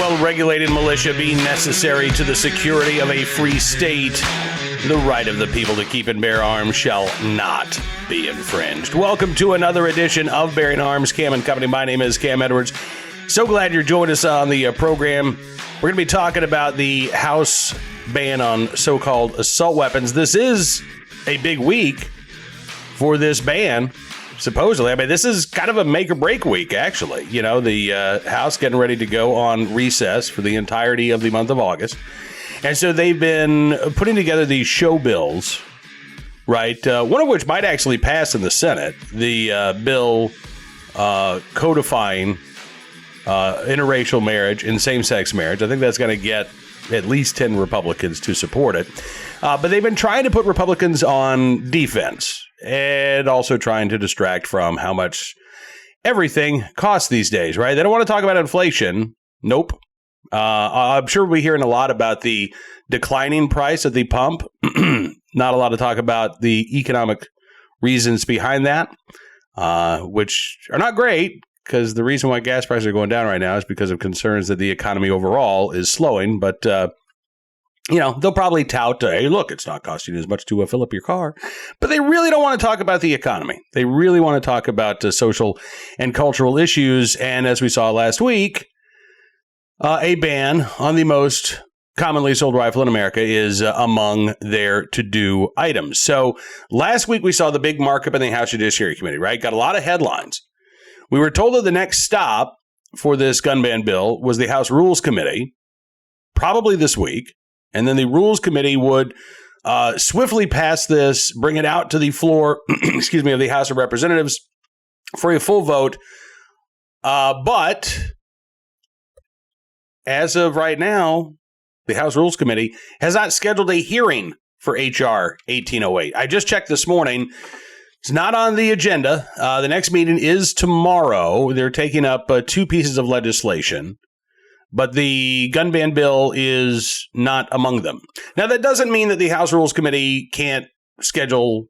well-regulated militia being necessary to the security of a free state, the right of the people to keep and bear arms shall not be infringed. Welcome to another edition of Bearing Arms, Cam and Company. My name is Cam Edwards. So glad you're joining us on the program. We're going to be talking about the House ban on so-called assault weapons. This is a big week for this ban, supposedly. I mean, this is kind of a make-or-break week, actually. You know, the House getting ready to go on recess for the entirety of the month of August. And so they've been putting together these show bills, right? One of which might actually pass in the Senate. The bill codifying interracial marriage and same-sex marriage. I think that's going to get at least 10 Republicans to support it. But they've been trying to put Republicans on defense and also trying to distract from how much everything costs these days, right? They don't want to talk about inflation. Nope. I'm sure we'll be hearing a lot about the declining price at the pump. Not a lot of talk about the economic reasons behind that, which are not great, because the reason why gas prices are going down right now is because of concerns that the economy overall is slowing. But, you know, they'll probably tout, hey, look, it's not costing you as much to fill up your car. But they really don't want to talk about the economy. They really want to talk about social and cultural issues. And as we saw last week, a ban on the most commonly sold rifle in America is among their to-do items. So last week we saw the big markup in the House Judiciary Committee, right? Got a lot of headlines. We were told that the next stop for this gun ban bill was the House Rules Committee, probably this week. And then the Rules Committee would swiftly pass this, bring it out to the floor, of the House of Representatives for a full vote. But as of right now, the House Rules Committee has not scheduled a hearing for H.R. 1808. I just checked this morning. It's not on the agenda. The next meeting is tomorrow. They're taking up two pieces of legislation, but the gun ban bill is not among them. Now, that doesn't mean that the House Rules Committee can't schedule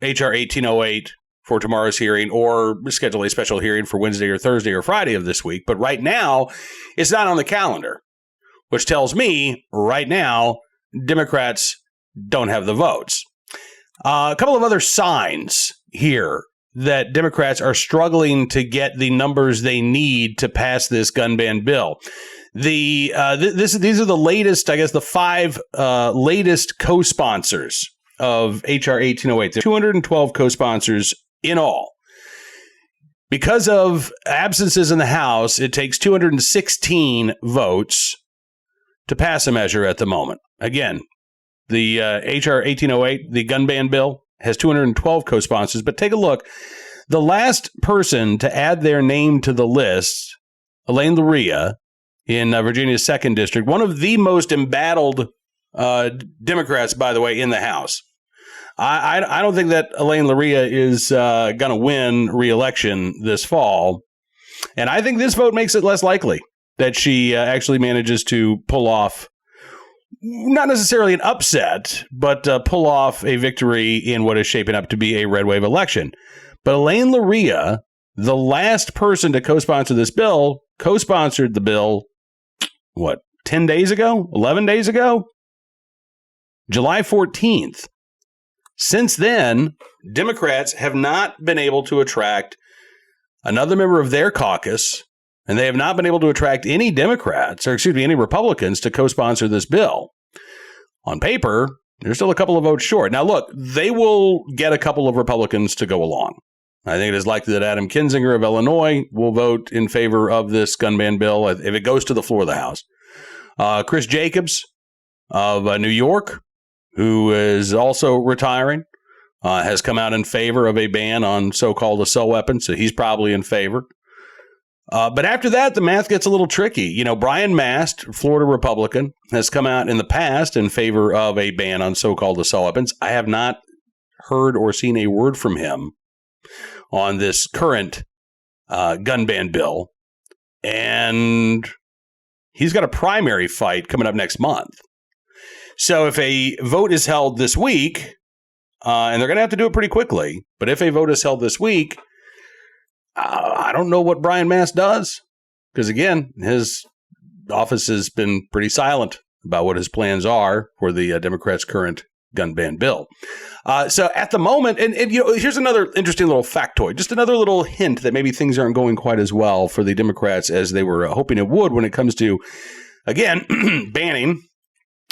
H.R. 1808 for tomorrow's hearing or schedule a special hearing for Wednesday or Thursday or Friday of this week. But right now, it's not on the calendar, which tells me right now, Democrats don't have the votes. A couple of other signs here that Democrats are struggling to get the numbers they need to pass this gun ban bill. These are the latest, I guess, the five latest co-sponsors of H.R. 1808. There are 212 co-sponsors in all. Because of absences in the House, it takes 216 votes to pass a measure at the moment. Again, the H.R. 1808, the gun ban bill, has 212 co-sponsors. But take a look. The last person to add their name to the list, Elaine Luria, in Virginia's 2nd District, one of the most embattled Democrats, by the way, in the House. I don't think that Elaine Luria is going to win re-election this fall. And I think this vote makes it less likely that she actually manages to pull off, not necessarily an upset, but pull off a victory in what is shaping up to be a red wave election. But Elaine Luria, the last person to co-sponsor this bill, co-sponsored the bill, 10 days ago? 11 days ago? July 14th. Since then, Democrats have not been able to attract another member of their caucus, and they have not been able to attract any any Republicans to co-sponsor this bill. On paper, they're still a couple of votes short. Now, look, they will get a couple of Republicans to go along. I think it is likely that Adam Kinzinger of Illinois will vote in favor of this gun ban bill if it goes to the floor of the House. Chris Jacobs of New York, who is also retiring, has come out in favor of a ban on so-called assault weapons, so he's probably in favor. But after that, the math gets a little tricky. You know, Brian Mast, Florida Republican, has come out in the past in favor of a ban on so-called assault weapons. I have not heard or seen a word from him on this current gun ban bill. And he's got a primary fight coming up next month. So if a vote is held this week, and they're going to have to do it pretty quickly, but if a vote is held this week, I don't know what Brian Mast does, because again, his office has been pretty silent about what his plans are for the Democrats' current gun ban bill. So at the moment, and here's another interesting little factoid, just another little hint that maybe things aren't going quite as well for the Democrats as they were hoping it would when it comes to, again, banning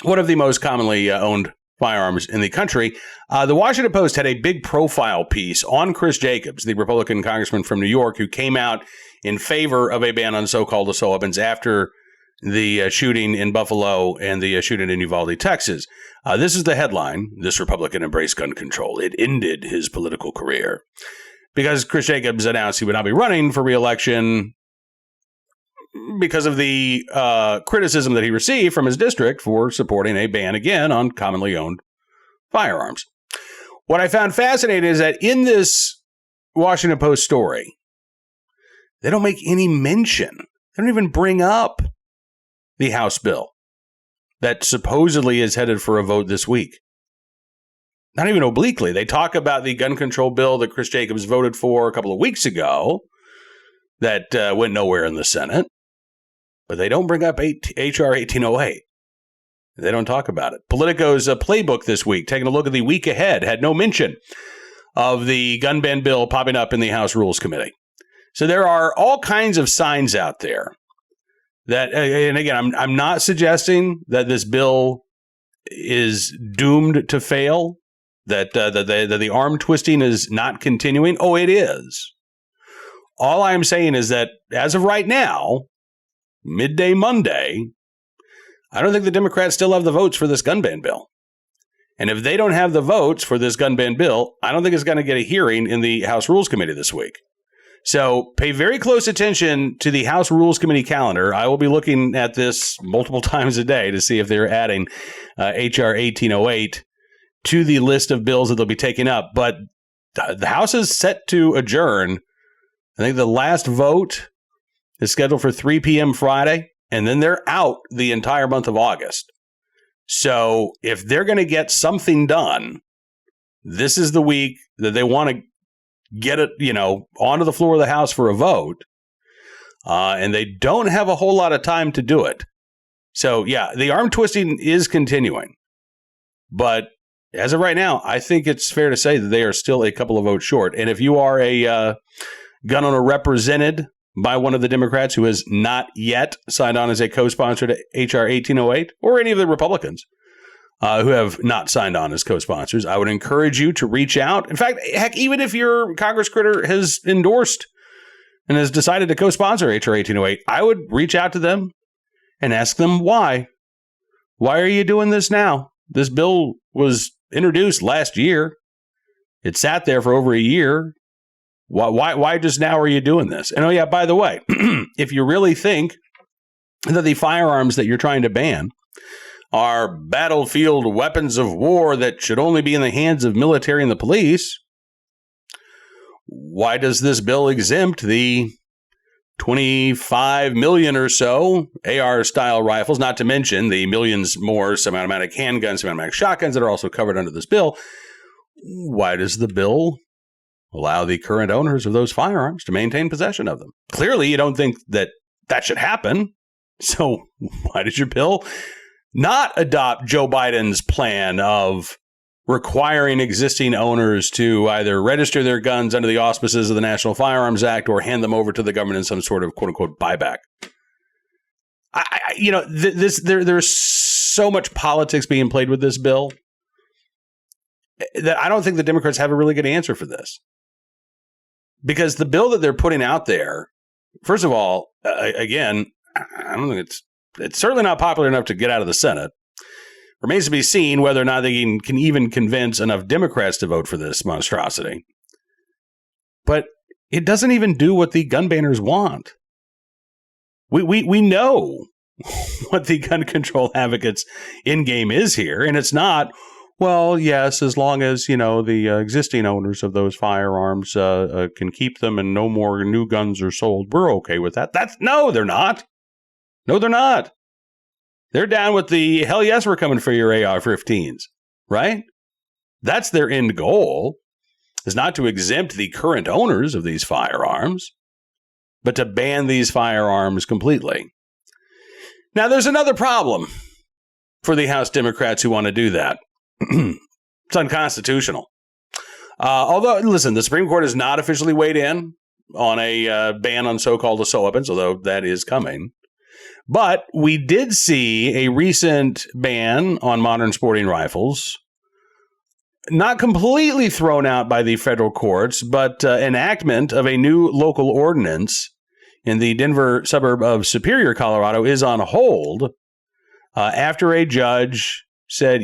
one of the most commonly owned firearms in the country. The Washington Post had a big profile piece on Chris Jacobs, the Republican congressman from New York, who came out in favor of a ban on so-called assault weapons after the shooting in Buffalo and the shooting in Uvalde, Texas. This is the headline: "This Republican embraced gun control. It ended his political career." Because Chris Jacobs announced he would not be running for re-election because of the criticism that he received from his district for supporting a ban again on commonly owned firearms. What I found fascinating is that in this Washington Post story, they don't make any mention. They don't even bring up the House bill that supposedly is headed for a vote this week. Not even obliquely. They talk about the gun control bill that Chris Jacobs voted for a couple of weeks ago that went nowhere in the Senate. But they don't bring up H.R. 1808. They don't talk about it. Politico's playbook this week, taking a look at the week ahead, had no mention of the gun ban bill popping up in the House Rules Committee. So there are all kinds of signs out there that, and again, I'm not suggesting that this bill is doomed to fail, that the arm twisting is not continuing. Oh, it is. All I'm saying is that as of right now, midday Monday, I don't think the Democrats still have the votes for this gun ban bill. And if they don't have the votes for this gun ban bill, I don't think it's going to get a hearing in the House Rules Committee this week. So pay very close attention to the House Rules Committee calendar. I will be looking at this multiple times a day to see if they're adding H.R. 1808 to the list of bills that they'll be taking up. But the House is set to adjourn. I think the last vote is scheduled for 3 p.m. Friday, and then they're out the entire month of August. So if they're going to get something done, this is the week that they want to get it, onto the floor of the House for a vote. And they don't have a whole lot of time to do it. So, yeah, the arm twisting is continuing. But as of right now, I think it's fair to say that they are still a couple of votes short. And if you are a gun owner represented by one of the Democrats who has not yet signed on as a co-sponsor to H.R. 1808, or any of the Republicans who have not signed on as co-sponsors, I would encourage you to reach out. In fact, heck, even if your Congress critter has endorsed and has decided to co-sponsor H.R. 1808, I would reach out to them and ask them why. Why are you doing this now? This bill was introduced last year. It sat there for over a year. Why just now are you doing this? And oh yeah, by the way, if you really think that the firearms that you're trying to ban are battlefield weapons of war that should only be in the hands of military and the police, why does this bill exempt the 25 million or so AR-style rifles, not to mention the millions more semi-automatic handguns, semi-automatic shotguns that are also covered under this bill? Why does the bill allow the current owners of those firearms to maintain possession of them? Clearly, you don't think that that should happen. So why did your bill not adopt Joe Biden's plan of requiring existing owners to either register their guns under the auspices of the National Firearms Act or hand them over to the government in some sort of quote-unquote buyback? There's so much politics being played with this bill that I don't think the Democrats have a really good answer for this. Because the bill that they're putting out there, first of all, again, I don't think it's certainly not popular enough to get out of the Senate. Remains to be seen whether or not they can even convince enough Democrats to vote for this monstrosity. But it doesn't even do what the gun banners want. We know what the gun control advocates' end game is here, and it's not, well, yes, as long as, the existing owners of those firearms can keep them and no more new guns are sold, we're okay with that. No, they're not. No, they're not. They're down with the, hell yes, we're coming for your AR-15s, right? That's their end goal, is not to exempt the current owners of these firearms, but to ban these firearms completely. Now, there's another problem for the House Democrats who want to do that. It's unconstitutional. Although, listen, the Supreme Court has not officially weighed in on a ban on so-called assault weapons, although that is coming. But we did see a recent ban on modern sporting rifles, not completely thrown out by the federal courts, but enactment of a new local ordinance in the Denver suburb of Superior, Colorado, is on hold after a judge said,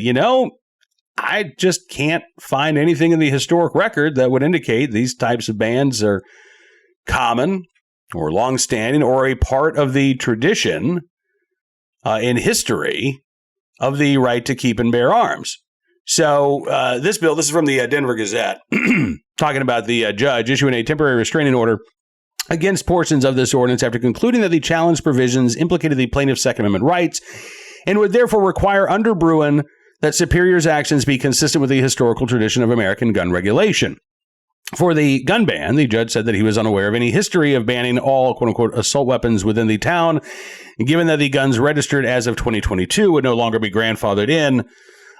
I just can't find anything in the historic record that would indicate these types of bans are common or longstanding or a part of the tradition in history of the right to keep and bear arms. So this bill, this is from the Denver Gazette, talking about the judge issuing a temporary restraining order against portions of this ordinance after concluding that the challenged provisions implicated the plaintiff's Second Amendment rights and would therefore require under Bruin that Superior's actions be consistent with the historical tradition of American gun regulation. For the gun ban, the judge said that he was unaware of any history of banning all, quote-unquote, assault weapons within the town, given that the guns registered as of 2022 would no longer be grandfathered in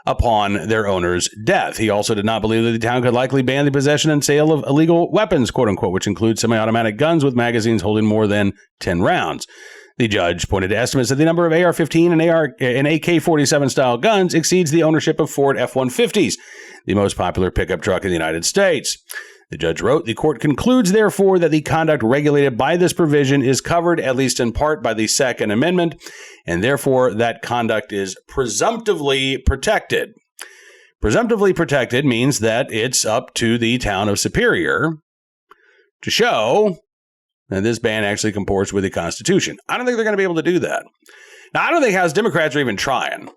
upon their owner's death. He also did not believe that the town could likely ban the possession and sale of illegal weapons, quote-unquote, which includes semi-automatic guns with magazines holding more than 10 rounds. The judge pointed to estimates that the number of AR-15 and AK-47 style guns exceeds the ownership of Ford F-150s, the most popular pickup truck in the United States. The judge wrote, the court concludes, therefore, that the conduct regulated by this provision is covered, at least in part, by the Second Amendment, and therefore that conduct is presumptively protected. Presumptively protected means that it's up to the town of Superior to show that this ban actually comports with the Constitution. I don't think they're going to be able to do that. Now, I don't think House Democrats are even trying,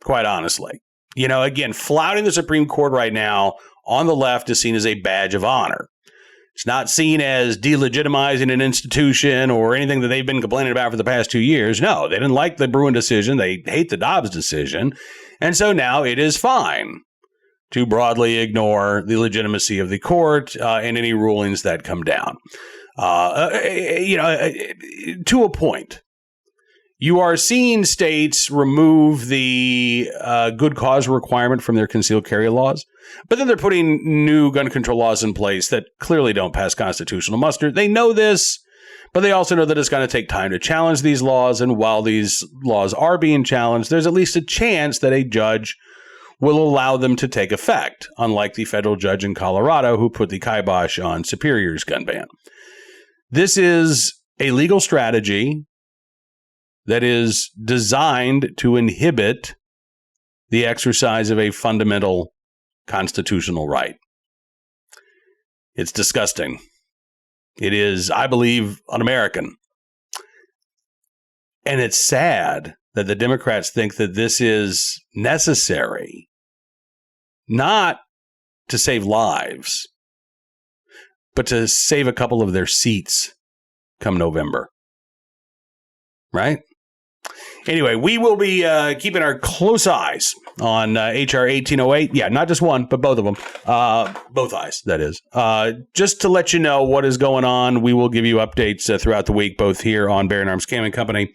quite honestly. Again, flouting the Supreme Court right now on the left is seen as a badge of honor. It's not seen as delegitimizing an institution or anything that they've been complaining about for the past 2 years. No, they didn't like the Bruin decision. They hate the Dobbs decision. And so now it is fine to broadly ignore the legitimacy of the court and any rulings that come down. To a point. You are seeing states remove the good cause requirement from their concealed carry laws, but then they're putting new gun control laws in place that clearly don't pass constitutional muster. They know this, but they also know that it's going to take time to challenge these laws. And while these laws are being challenged, there's at least a chance that a judge will allow them to take effect, unlike the federal judge in Colorado who put the kibosh on Superior's gun ban. This is a legal strategy that is designed to inhibit the exercise of a fundamental constitutional right. It's disgusting. It is, I believe, un-American. And it's sad that the Democrats think that this is necessary, not to save lives, but to save a couple of their seats come November. Right? Anyway, we will be keeping our close eyes on H.R. 1808. Yeah, not just one, but both of them. Both eyes, that is. Just to let you know what is going on, we will give you updates throughout the week, both here on Bearing Arms Camming Company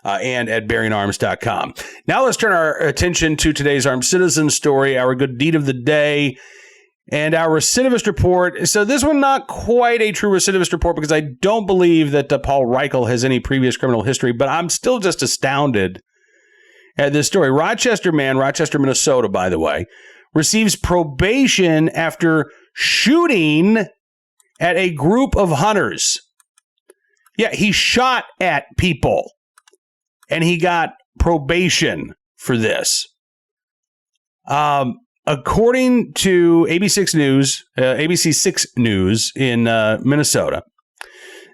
and at bearingarms.com. Now let's turn our attention to today's Armed Citizen story, our good deed of the day, and our recidivist report. So this one, not quite a true recidivist report because I don't believe that Paul Reichel has any previous criminal history, but I'm still just astounded at this story. Rochester Minnesota, by the way, receives probation after shooting at a group of hunters. Yeah, he shot at people and he got probation for this. According to ABC 6 News in Minnesota,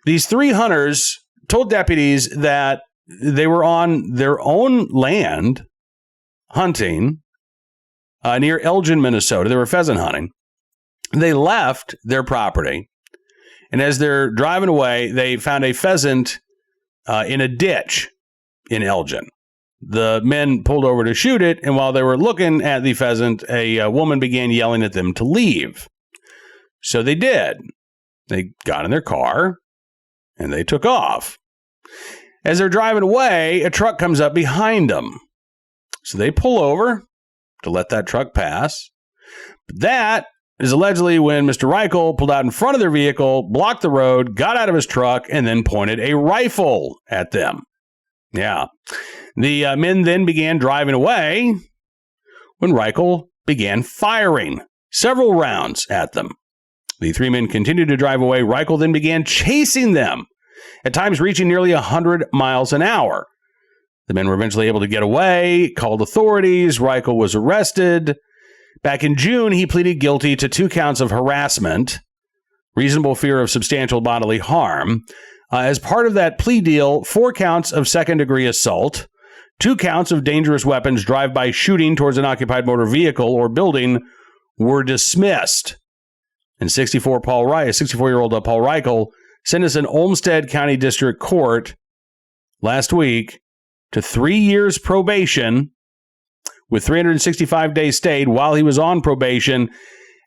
these three hunters told deputies that they were on their own land hunting near Elgin, Minnesota. They were pheasant hunting. They left their property, and as they're driving away, they found a pheasant in a ditch in Elgin. The men pulled over to shoot it, and while they were looking at the pheasant, a woman began yelling at them to leave. So they did. They got in their car, and they took off. As they're driving away, a truck comes up behind them. So they pull over to let that truck pass. But that is allegedly when Mr. Reichel pulled out in front of their vehicle, blocked the road, got out of his truck, and then pointed a rifle at them. Yeah. The men then began driving away when Reichel began firing several rounds at them. The three men continued to drive away. Reichel then began chasing them, at times reaching nearly 100 miles an hour. The men were eventually able to get away, called authorities. Reichel was arrested. Back in June, he pleaded guilty to 2 counts of harassment, reasonable fear of substantial bodily harm. As part of that plea deal, 4 counts of second-degree assault, 2 counts of dangerous weapons drive-by shooting towards an occupied motor vehicle or building were dismissed. And 64-year-old Paul Reichel sentenced in Olmsted County District Court last week to 3 years probation with 365 days stayed while he was on probation,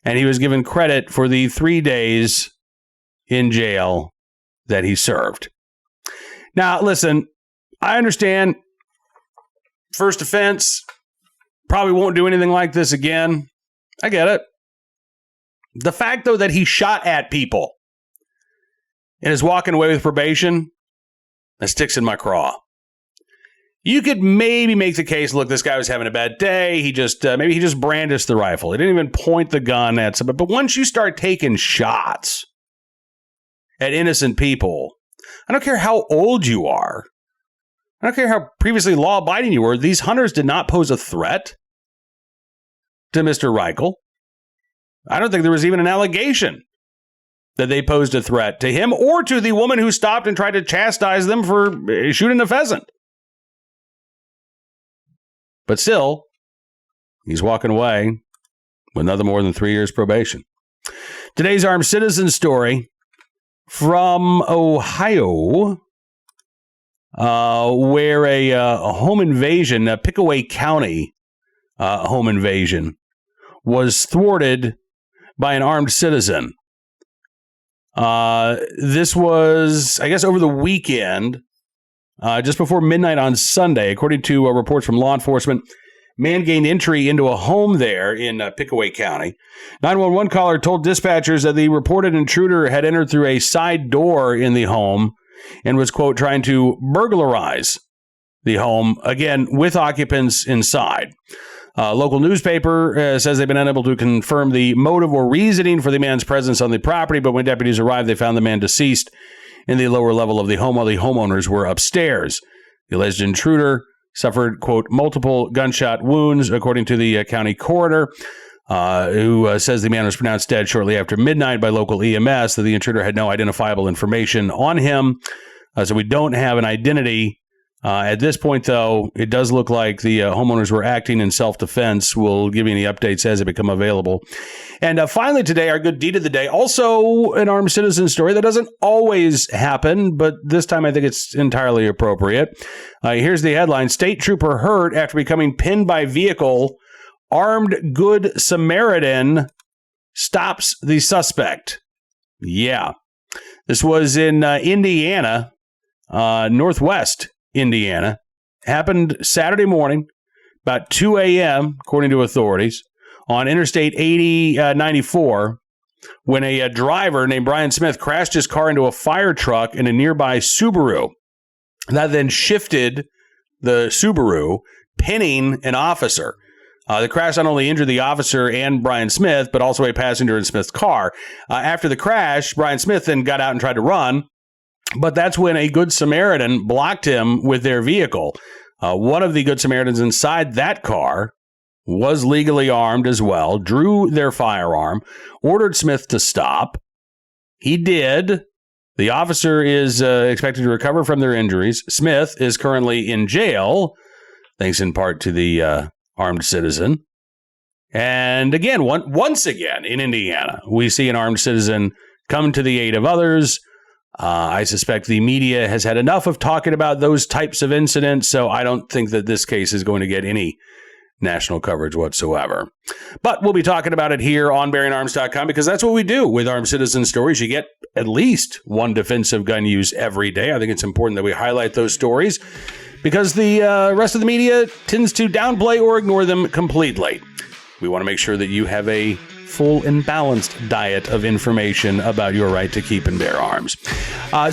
and he was given credit for the 3 days in jail that he served. Now, listen, I understand first offense, probably won't do anything like this again. I get it. The fact, though, that he shot at people and is walking away with probation, that sticks in my craw. You could maybe make the case, look, this guy was having a bad day. Maybe he just brandished the rifle. He didn't even point the gun at somebody. But once you start taking shots at innocent people, I don't care how old you are. I don't care how previously law-abiding you were. These hunters did not pose a threat to Mr. Reichel. I don't think there was even an allegation that they posed a threat to him or to the woman who stopped and tried to chastise them for shooting a pheasant. But still, he's walking away with nothing more than 3 years probation. Today's armed citizen story from Ohio, where a home invasion, a Pickaway County home invasion, was thwarted by an armed citizen. This was, I guess, over the weekend, just before midnight on Sunday. According to reports from law enforcement, man gained entry into a home there in Pickaway County. 911 caller told dispatchers that the reported intruder had entered through a side door in the home and was, quote, trying to burglarize the home, again, with occupants inside. Local newspaper says they've been unable to confirm the motive or reasoning for the man's presence on the property, but when deputies arrived, they found the man deceased in the lower level of the home while the homeowners were upstairs. The alleged intruder suffered, quote, multiple gunshot wounds, according to the county coroner, who says the man was pronounced dead shortly after midnight by local EMS, that the intruder had no identifiable information on him. So we don't have an identity. At this point, though, it does look like the homeowners were acting in self-defense. We'll give you any updates as they become available. And finally today, our good deed of the day, also an armed citizen story that doesn't always happen, but this time I think it's entirely appropriate. Here's the headline: State trooper hurt after becoming pinned by vehicle. Armed Good Samaritan stops the suspect. Yeah. This was in Indiana, Northwest Indiana. Happened Saturday morning, about 2 a.m., according to authorities, on Interstate 94, when a driver named Brian Smith crashed his car into a fire truck in a nearby Subaru. That then shifted the Subaru, pinning an officer. The crash not only injured the officer and Brian Smith, but also a passenger in Smith's car. After the crash, Brian Smith then got out and tried to run. But that's when a Good Samaritan blocked him with their vehicle. One of the Good Samaritans inside that car was legally armed as well, drew their firearm, ordered Smith to stop. He did. The officer is expected to recover from their injuries. Smith is currently in jail, thanks in part to the armed citizen. And again, once again in Indiana, we see an armed citizen come to the aid of others. I suspect the media has had enough of talking about those types of incidents, so I don't think that this case is going to get any national coverage whatsoever. But we'll be talking about it here on BearingArms.com because that's what we do with Armed Citizen Stories. You get at least one defensive gun use every day. I think it's important that we highlight those stories because the rest of the media tends to downplay or ignore them completely. We want to make sure that you have a full and balanced diet of information about your right to keep and bear arms.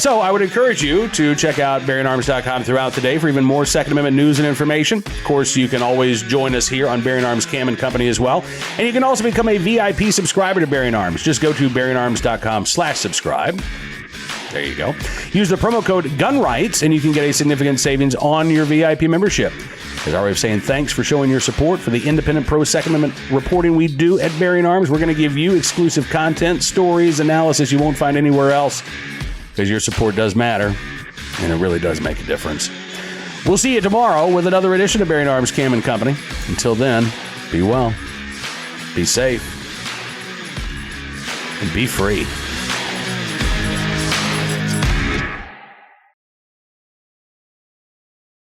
So I would encourage you to check out BearingArms.com throughout the day for even more Second Amendment news and information. Of course, you can always join us here on Bearing Arms Cam and Company as well. And you can also become a VIP subscriber to Bearing Arms. Just go to BearingArms.com/subscribe. There you go. Use the promo code GUNRIGHTS and you can get a significant savings on your VIP membership. As our way of saying thanks for showing your support for the independent pro-Second Amendment reporting we do at Bearing Arms. We're going to give you exclusive content, stories, analysis you won't find anywhere else because your support does matter and it really does make a difference. We'll see you tomorrow with another edition of Bearing Arms Cam and Company. Until then, be well, be safe, and be free.